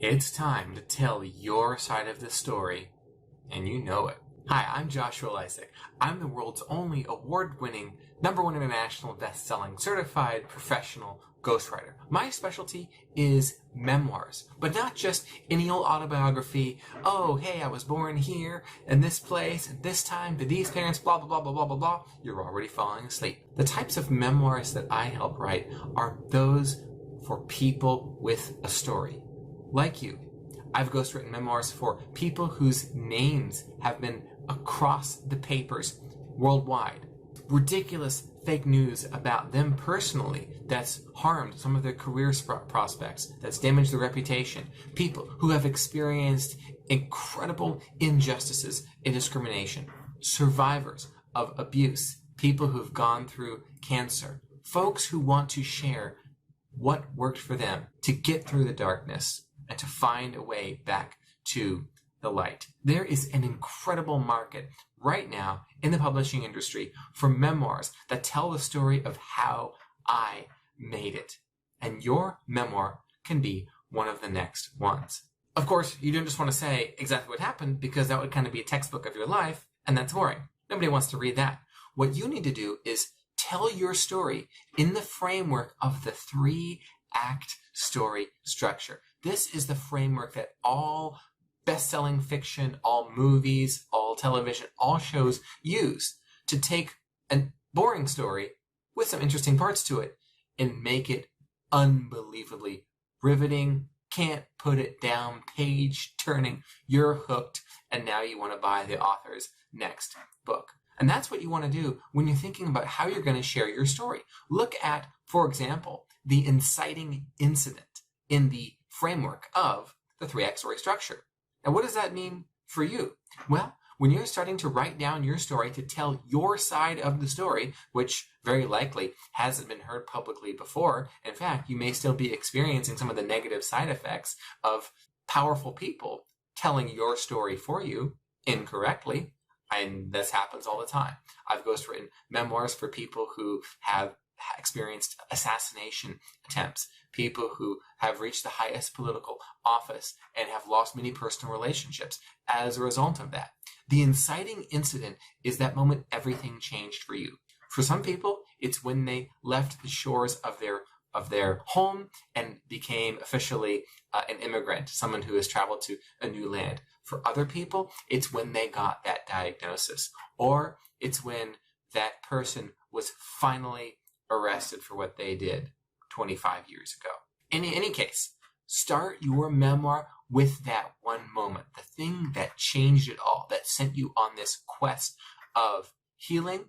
It's time to tell your side of the story, and you know it. Hi, I'm Joshua Lisec. I'm the world's only award-winning, #1 international best-selling, certified professional ghostwriter. My specialty is memoirs, but not just any old autobiography. Oh, hey, I was born here, in this place, at this time, to these parents, blah, blah, blah, blah, blah, blah, blah. You're already falling asleep. The types of memoirs that I help write are those for people with a story. Like you, I've ghostwritten memoirs for people whose names have been across the papers worldwide. Ridiculous fake news about them personally that's harmed some of their career prospects, that's damaged their reputation. People who have experienced incredible injustices and discrimination. Survivors of abuse. People who've gone through cancer. Folks who want to share what worked for them to get through the darkness and to find a way back to the light. There is an incredible market right now in the publishing industry for memoirs that tell the story of how I made it. And your memoir can be one of the next ones. Of course, you don't just want to say exactly what happened, because that would kind of be a textbook of your life, and that's boring. Nobody wants to read that. What you need to do is tell your story in the framework of the 3-act story structure. This is the framework that all best-selling fiction, all movies, all television, all shows use to take a boring story with some interesting parts to it and make it unbelievably riveting, can't put it down, page turning. You're hooked, and now you want to buy the author's next book. And that's what you want to do when you're thinking about how you're going to share your story. Look at, for example, the inciting incident in the framework of the 3-act story structure. And what does that mean for you? Well, when you're starting to write down your story to tell your side of the story, which very likely hasn't been heard publicly before, in fact, you may still be experiencing some of the negative side effects of powerful people telling your story for you incorrectly. And this happens all the time. I've ghostwritten memoirs for people who have experienced assassination attempts, people who have reached the highest political office and have lost many personal relationships as a result of that. The inciting incident is that moment everything changed for you. For some people, it's when they left the shores of their home and became officially an immigrant, someone who has traveled to a new land. For other people, it's when they got that diagnosis, or it's when that person was finally arrested for what they did 25 years ago. In any case, start your memoir with that one moment, the thing that changed it all, that sent you on this quest of healing,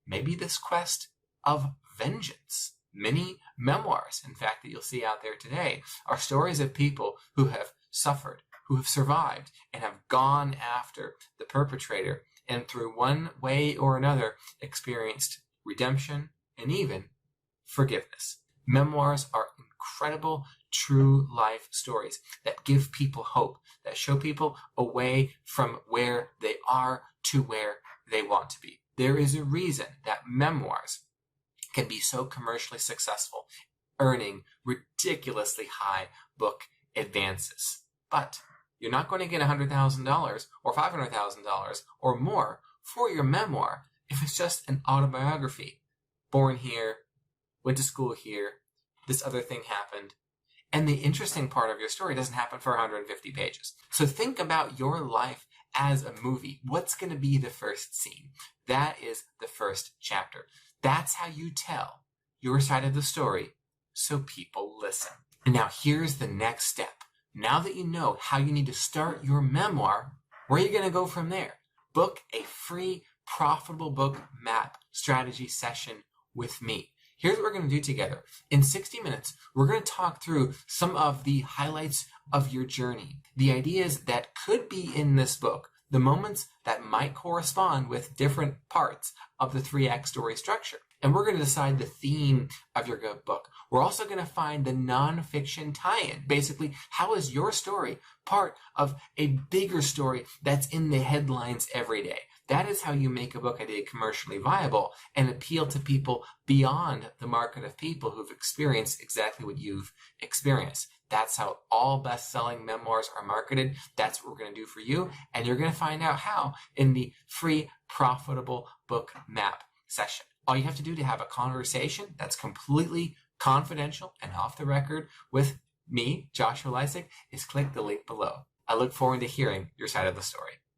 maybe this quest of vengeance. Many memoirs, in fact, that you'll see out there today are stories of people who have suffered, who have survived, and have gone after the perpetrator, and through one way or another experienced redemption and even forgiveness. Memoirs are incredible, true life stories that give people hope, that show people a way from where they are to where they want to be. There is a reason that memoirs can be so commercially successful, earning ridiculously high book advances. But you're not going to get $100,000 or $500,000 or more for your memoir if it's just an autobiography. Born here, went to school here, this other thing happened. And the interesting part of your story doesn't happen for 150 pages. So think about your life as a movie. What's going to be the first scene? That is the first chapter. That's how you tell your side of the story so people listen. And now here's the next step. Now that you know how you need to start your memoir, where are you going to go from there? Book a free profitable book map strategy session with me. Here's what we're going to do together. In 60 minutes, we're going to talk through some of the highlights of your journey, the ideas that could be in this book, the moments that might correspond with different parts of the 3-act story structure. And we're going to decide the theme of your book. We're also going to find the nonfiction tie-in. Basically, how is your story part of a bigger story that's in the headlines every day? That is how you make a book idea commercially viable and appeal to people beyond the market of people who've experienced exactly what you've experienced. That's how all best-selling memoirs are marketed. That's what we're going to do for you. And you're going to find out how in the free Profitable Book Map session. All you have to do to have a conversation that's completely confidential and off the record with me, Joshua Lisec, is click the link below. I look forward to hearing your side of the story.